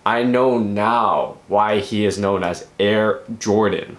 I know now why he is known as Air Jordan.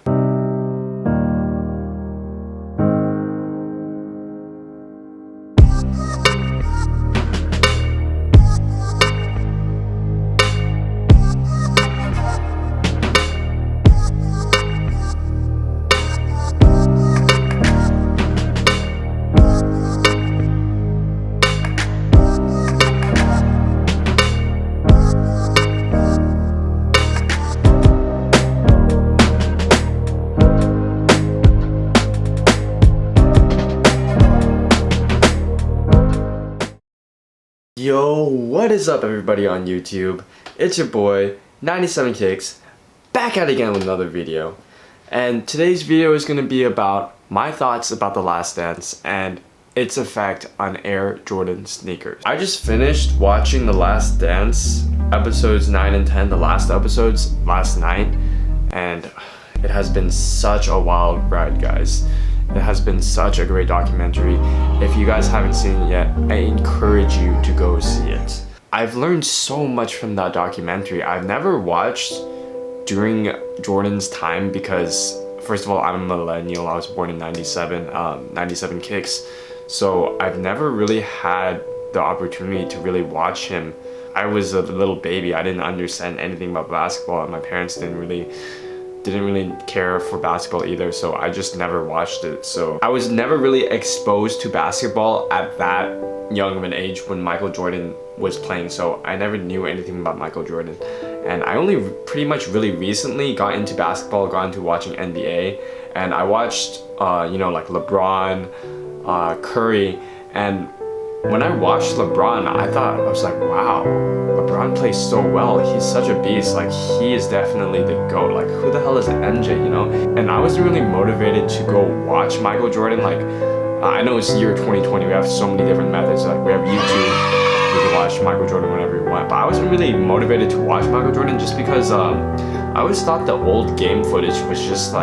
Yo, what is up everybody on YouTube? It's your boy, 97kicks, back at it again with another video. And today's video is going to be about my thoughts about The Last Dance and its effect on Air Jordan sneakers. I just finished watching The Last Dance, episodes 9 and 10, the last episodes, last night. And it has been such a wild ride, guys. It has been such a great documentary. If you guys haven't seen it yet, I encourage you to go see it. I've learned so much from that documentary. I've never watched during Jordan's time because, first of all, I'm a millennial. I was born in 97, 97 kicks. So I've never really had the opportunity to really watch him. I was a little baby. I didn't understand anything about basketball, and my parents didn't really care for basketball either, so I just never watched it. So I was never really exposed to basketball at that young of an age when Michael Jordan was playing, so I never knew anything about Michael Jordan. And I only pretty much really recently got into basketball, got into watching NBA, and I watched like LeBron, Curry, and when I watched LeBron, I was like, wow, LeBron plays so well. He's such a beast. Like, he is definitely the GOAT. Like, who the hell is MJ, you know? And I was really motivated to go watch Michael Jordan. Like, I know it's year 2020. We have so many different methods. Like, we have YouTube. You can watch Michael Jordan whenever you want. But I wasn't really motivated to watch Michael Jordan just because I always thought the old game footage was just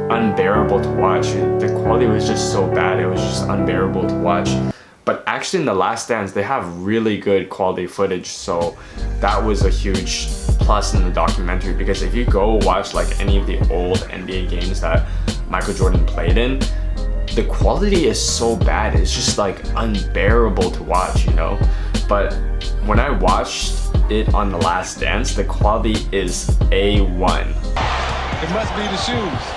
unbearable to watch. The quality was just so bad. It was just unbearable to watch. But actually in The Last Dance, they have really good quality footage, so that was a huge plus in the documentary, because if you go watch like any of the old NBA games that Michael Jordan played in, the quality is so bad. It's just like unbearable to watch, you know? But when I watched it on The Last Dance, the quality is A1. It must be the shoes.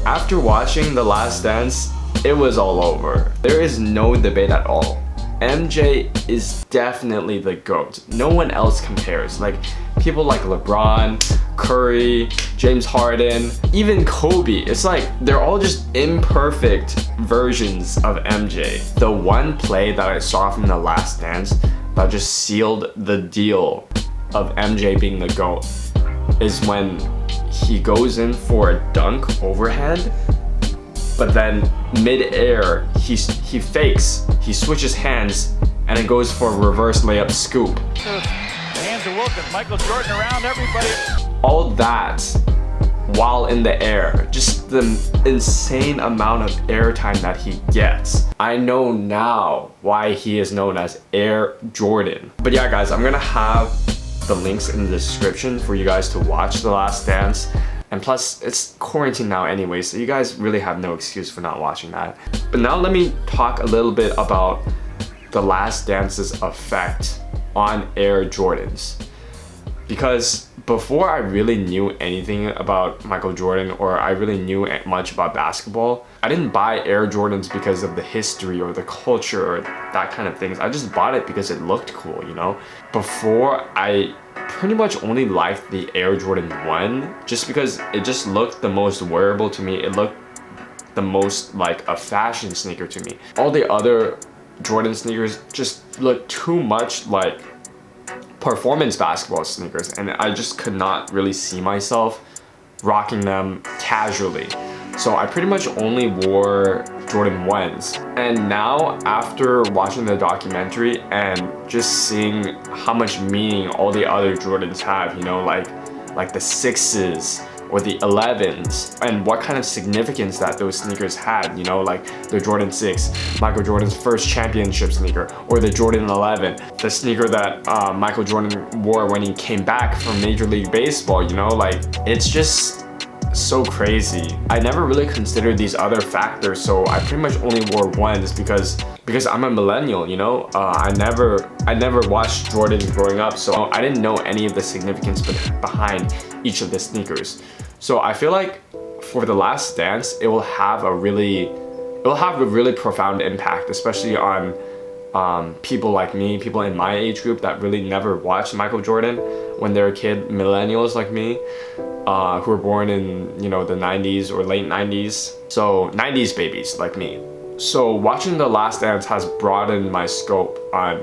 After watching The Last Dance, it was all over. There is no debate at all. MJ is definitely the GOAT. No one else compares. Like, people like LeBron, Curry, James Harden, even Kobe. It's like they're all just imperfect versions of MJ. The one play that I saw from The Last Dance that just sealed the deal of MJ being the GOAT is when he goes in for a dunk overhand, but then mid-air he fakes, he switches hands, and it goes for a reverse layup scoop. The hands are working, Michael Jordan around everybody. All that while in the air, just the insane amount of airtime that he gets. I know now why he is known as Air Jordan. But yeah guys, I'm gonna have the links in the description for you guys to watch The Last Dance, and plus it's quarantine now anyway, so you guys really have no excuse for not watching that. But now let me talk a little bit about The Last Dance's effect on Air Jordans, because before I really knew anything about Michael Jordan, or I really knew much about basketball, I didn't buy Air Jordans because of the history or the culture or that kind of things. I just bought it because it looked cool, you know? Before, I pretty much only liked the Air Jordan 1 just because it just looked the most wearable to me. It looked the most like a fashion sneaker to me. All the other Jordan sneakers just looked too much like performance basketball sneakers, and I just could not really see myself rocking them casually. So I pretty much only wore Jordan 1s. And now, after watching the documentary and just seeing how much meaning all the other Jordans have, you know, like the 6s or the 11s, and what kind of significance that those sneakers had, you know, like the Jordan 6, Michael Jordan's first championship sneaker, or the Jordan 11, the sneaker that Michael Jordan wore when he came back from Major League Baseball, you know, like it's just so crazy. I never really considered these other factors, so I pretty much only wore ones because I'm a millennial, you know. I never watched Jordan growing up, so I didn't know any of the significance behind each of the sneakers. So I feel like for The Last Dance, it will have a really profound impact, especially on people like me, people in my age group that really never watched Michael Jordan when they were a kid, millennials like me, who were born in, you know, the 90s or late 90s. So 90s babies like me. So watching The Last Dance has broadened my scope on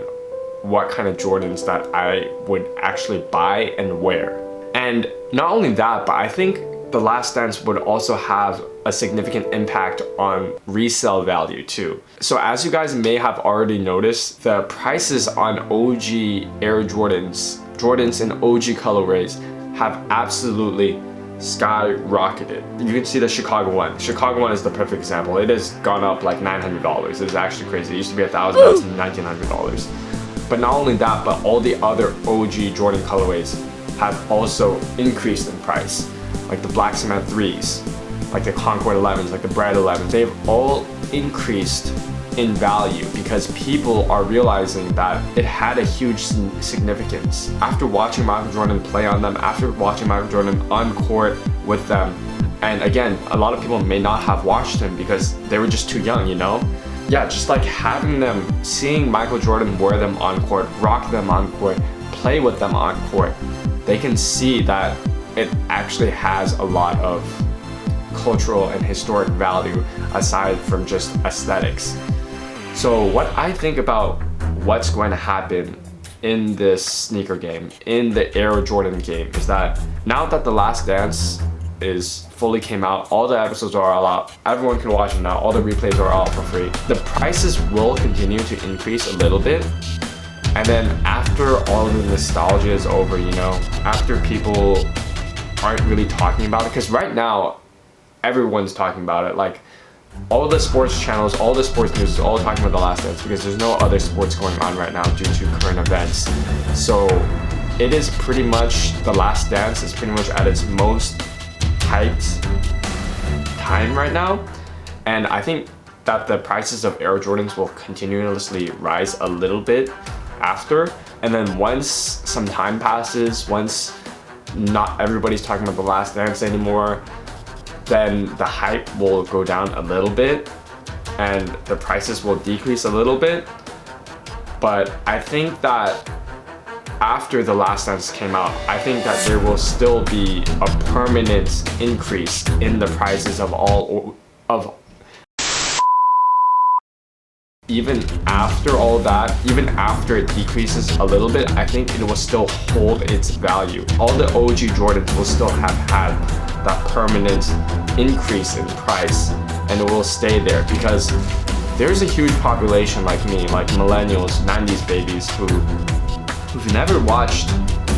what kind of Jordans that I would actually buy and wear. And not only that, but I think The Last Dance would also have a significant impact on resale value too. So as you guys may have already noticed, the prices on OG Air Jordans in OG colorways have absolutely skyrocketed. You can see the Chicago one. Chicago one is the perfect example. It has gone up like $900. It is actually crazy. It used to be $1,000, now it's $1,900. But not only that, but all the other OG Jordan colorways have also increased in price. Like the Black Cement 3s, like the Concord 11s, like the Bread 11s. They've all increased in value because people are realizing that it had a huge significance. After watching Michael Jordan play on them, after watching Michael Jordan on court with them, and again, a lot of people may not have watched him because they were just too young, you know? Yeah, just like having them, seeing Michael Jordan wear them on court, rock them on court, play with them on court, they can see that it actually has a lot of cultural and historic value aside from just aesthetics. So what I think about what's going to happen in this sneaker game, in the Air Jordan game, is that now that The Last Dance is fully came out, all the episodes are all out, everyone can watch them now, all the replays are all for free. The prices will continue to increase a little bit, and then after all of the nostalgia is over, you know, after people aren't really talking about it, because right now everyone's talking about it, like all the sports channels, all the sports news is all talking about The Last Dance because there's no other sports going on right now due to current events. So it is pretty much, The Last Dance is pretty much at its most hyped time right now. And I think that the prices of Air Jordans will continuously rise a little bit after. And then once some time passes, once not everybody's talking about The Last Dance anymore, then the hype will go down a little bit and the prices will decrease a little bit. But I think that after The Last Dance came out, I think that there will still be a permanent increase in the prices of even after all that, even after it decreases a little bit, I think it will still hold its value. All the OG Jordans will still have had that permanent increase in price, and it will stay there because there's a huge population like me, like millennials, 90s babies who've never watched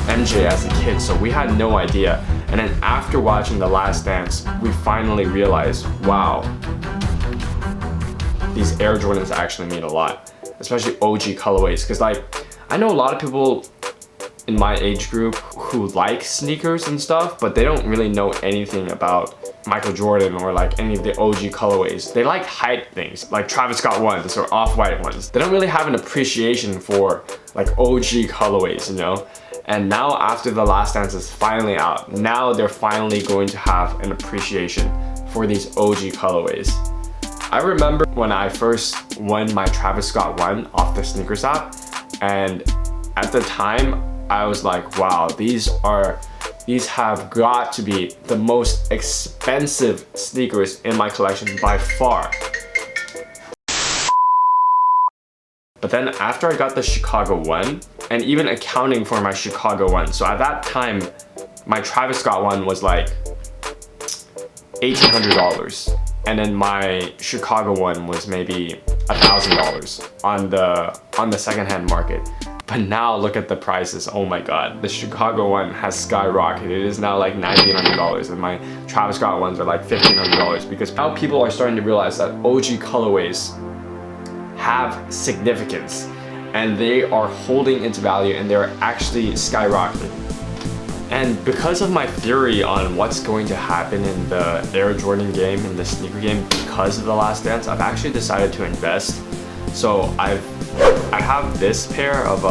MJ as a kid, so we had no idea. And then after watching The Last Dance, we finally realized, wow, these Air Jordans actually mean a lot, especially OG colorways. Because like, I know a lot of people in my age group who like sneakers and stuff, but they don't really know anything about Michael Jordan or like any of the OG colorways. They like hype things, like Travis Scott ones or Off-White ones. They don't really have an appreciation for like OG colorways, you know? And now after The Last Dance is finally out, now they're finally going to have an appreciation for these OG colorways. I remember when I first won my Travis Scott one off the sneakers app, and at the time I was like, wow, these have got to be the most expensive sneakers in my collection by far. But then after I got the Chicago one, and even accounting for my Chicago one, so at that time my Travis Scott one was like $1,800. And then my Chicago one was maybe $1,000 on the secondhand market. But now look at the prices. Oh my god, the Chicago one has skyrocketed. It is now like $1,900, and my Travis Scott ones are like $1,500, because now people are starting to realize that OG colorways have significance, and they are holding its value, and they're actually skyrocketing. And because of my theory on what's going to happen in the Air Jordan game, in the sneaker game, because of The Last Dance, I've actually decided to invest. So I have this pair of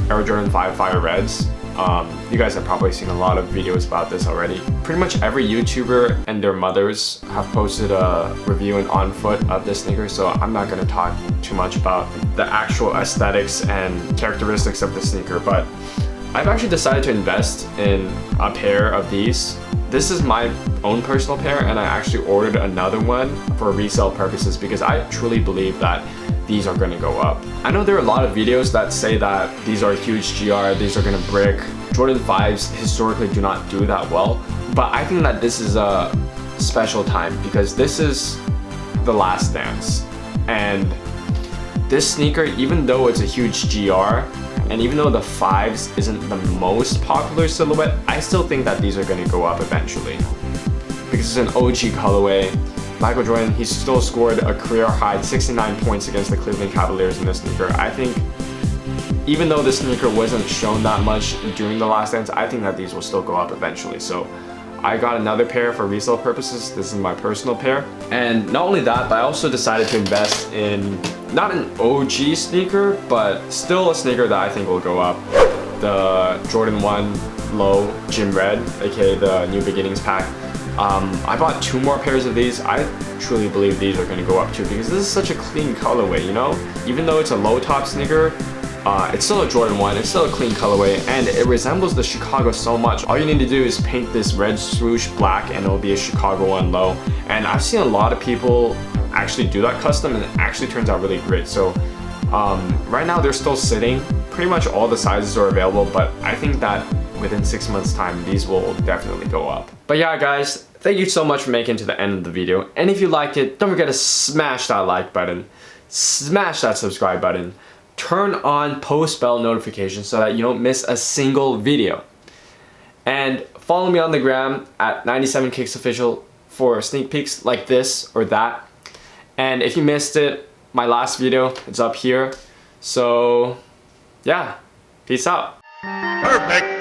Air Jordan 5 Fire Reds. You guys have probably seen a lot of videos about this already. Pretty much every YouTuber and their mothers have posted a review and on foot of this sneaker, so I'm not going to talk too much about the actual aesthetics and characteristics of the sneaker, but I've actually decided to invest in a pair of these. This is my own personal pair, and I actually ordered another one for resale purposes because I truly believe that these are going to go up. I know there are a lot of videos that say that these are a huge GR, these are going to brick. Jordan 5s historically do not do that well, but I think that this is a special time because this is The Last Dance. And this sneaker, even though it's a huge GR, and even though the 5s isn't the most popular silhouette, I still think that these are going to go up eventually. Because it's an OG colorway. Michael Jordan, he still scored a career high 69 points against the Cleveland Cavaliers in this sneaker. I think even though this sneaker wasn't shown that much during The Last Dance, I think that these will still go up eventually. So I got another pair for resale purposes. This is my personal pair. And not only that, but I also decided to invest in not an OG sneaker, but still a sneaker that I think will go up. The Jordan 1 Low Gym Red, aka the New Beginnings pack. I bought 2 more pairs of these. I truly believe these are going to go up too because this is such a clean colorway, you know? Even though it's a low top sneaker, it's still a Jordan 1, it's still a clean colorway, and it resembles the Chicago so much. All you need to do is paint this red swoosh black and it'll be a Chicago 1 low. And I've seen a lot of people actually do that custom, and it actually turns out really great. So right now they're still sitting. Pretty much all the sizes are available, but I think that within 6 months time these will definitely go up. But yeah guys, thank you so much for making it to the end of the video, and if you liked it, don't forget to smash that like button, smash that subscribe button, turn on post bell notifications so that you don't miss a single video, and follow me on the gram at 97kicksofficial for sneak peeks like this or that. And if you missed it, my last video, it's up here. So yeah, peace out. Perfect.